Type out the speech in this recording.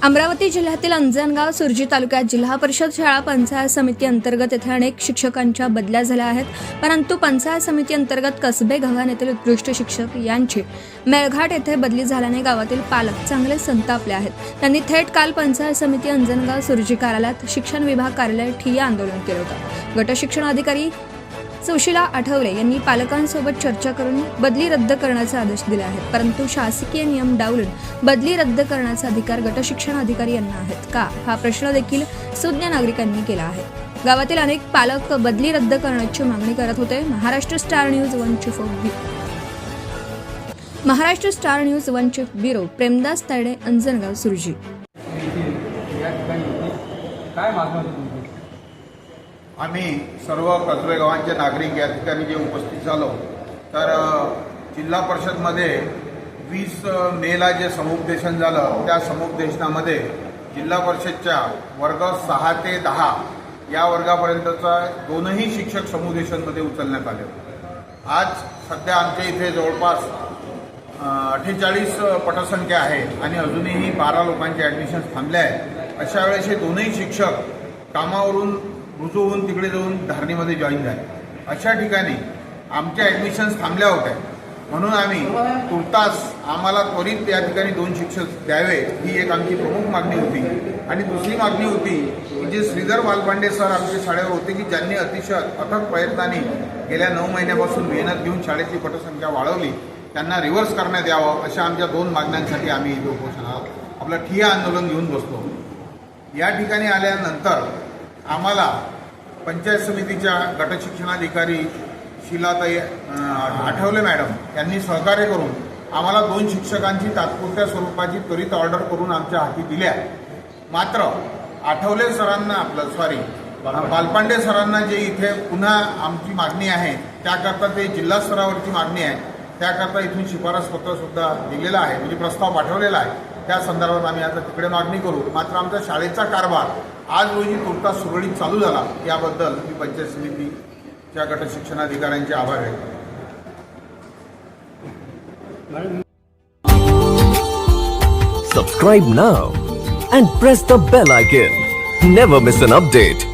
अमरावती जिल्ह्यातील अंजनगाव सुरजी तालुक्यात जिल्हा परिषद शाळा पंचायत समिती अंतर्गत येथे अनेक शिक्षकांच्या बदल्या झाल्या आहेत, परंतु पंचायत समिती अंतर्गत कसबे गव्हाण येथील उत्कृष्ट शिक्षक यांची मेळघाट येथे बदली झाल्याने गावातील पालक चांगले संतापले आहेत। त्यांनी थेट काल पंचायत समिती अंजनगाव सुरजी कार्यालयात शिक्षण विभाग कार्यालय ठिय्या आंदोलन केले होते। गट शिक्षण अधिकारी सुशीला आठवले यांनी पालकांसोबत चर्चा करून बदली रद्द करण्याचे आदेश दिले आहेत, परंतु शासकीय नियम डावलून बदली रद्द करण्याचा अधिकार गट शिक्षण अधिकारी यांना आहेत का, हा प्रश्न देखील सुज्ञ नागरिकांनी केला आहे। गावातील अनेक पालक बदली रद्द करण्याची मागणी करत होते। Maharashtra star news one chief bureau Premdas Tayde, Anjangaon Surji. आम्ही सर्व कसबे गावांचे नागरिक या ठिकाणी जे उपस्थित झालो, तर जिल्हा परिषदमध्ये 20 मेला जे समुपदेशन झालं, त्या समुपदेशनामध्ये जिल्हा परिषदच्या वर्ग 6 ते 10 या वर्गापर्यंतचा दोनही शिक्षक समुपदेशनमध्ये उचलण्यात आले। आज सध्या आमच्या इथे जवळपास 48 पटसंख्या आहे आणि अजूनही 12 लोकांचे ॲडमिशन्स थांबले आहेत। अशा वेळेस हे दोनही शिक्षक कामावरून रुजू होऊन तिकडे जाऊन धारणीमध्ये जॉईन झाले। अशा ठिकाणी आमच्या ॲडमिशन्स थांबल्या होत्या, म्हणून आम्ही तुर्तास आम्हाला त्वरित या ठिकाणी 2 शिक्षक द्यावे, ही एक आमची प्रमुख मागणी होती। आणि दुसरी मागणी होती की जे श्रीधर वालपांडे सर आमच्या शाळेवर होते की ज्यांनी अतिशय अथक प्रयत्नाने गेल्या 9 महिन्यापासून मेहनत घेऊन शाळेची पटसंख्या वाढवली, त्यांना रिव्हर्स करण्यात यावं, अशा आमच्या 2 मागण्यांसाठी आम्ही इथे उपोषणाला आपलं ठिय्या आंदोलन घेऊन बसलो। या ठिकाणी आल्यानंतर आम्हाला पंचायत समितीच्या गट शिक्षणाधिकारी शिलाताई आठवले मॅडम यांनी सहकार्य करून आम्हाला 2 शिक्षकांची तात्पुरत्या स्वरूपाची त्वरित ऑर्डर करून आमच्या हाती दिल्या। मात्र आठवले सरांना बालपांडे सरांना जे इथे पुन्हा आमची मागणी आहे, त्याकरता ते जिल्हा स्तरावरची मागणी आहे, त्याकरता इथून शिफारस पत्रसुद्धा दिलेलं आहे, म्हणजे प्रस्ताव पाठवलेला आहे। त्या संदर्भात आम्ही आता तिकडे मागणी करू। मात्र आमच्या शाळेचा कारभार आज रोजी तुर्तास सुरळीत चालू झाला, याबद्दल मी पंचायत समितीच्या गट शिक्षणाधिकाऱ्यांचे आभार व्यक्त करतो। Subscribe now and press the bell icon. Never miss an update.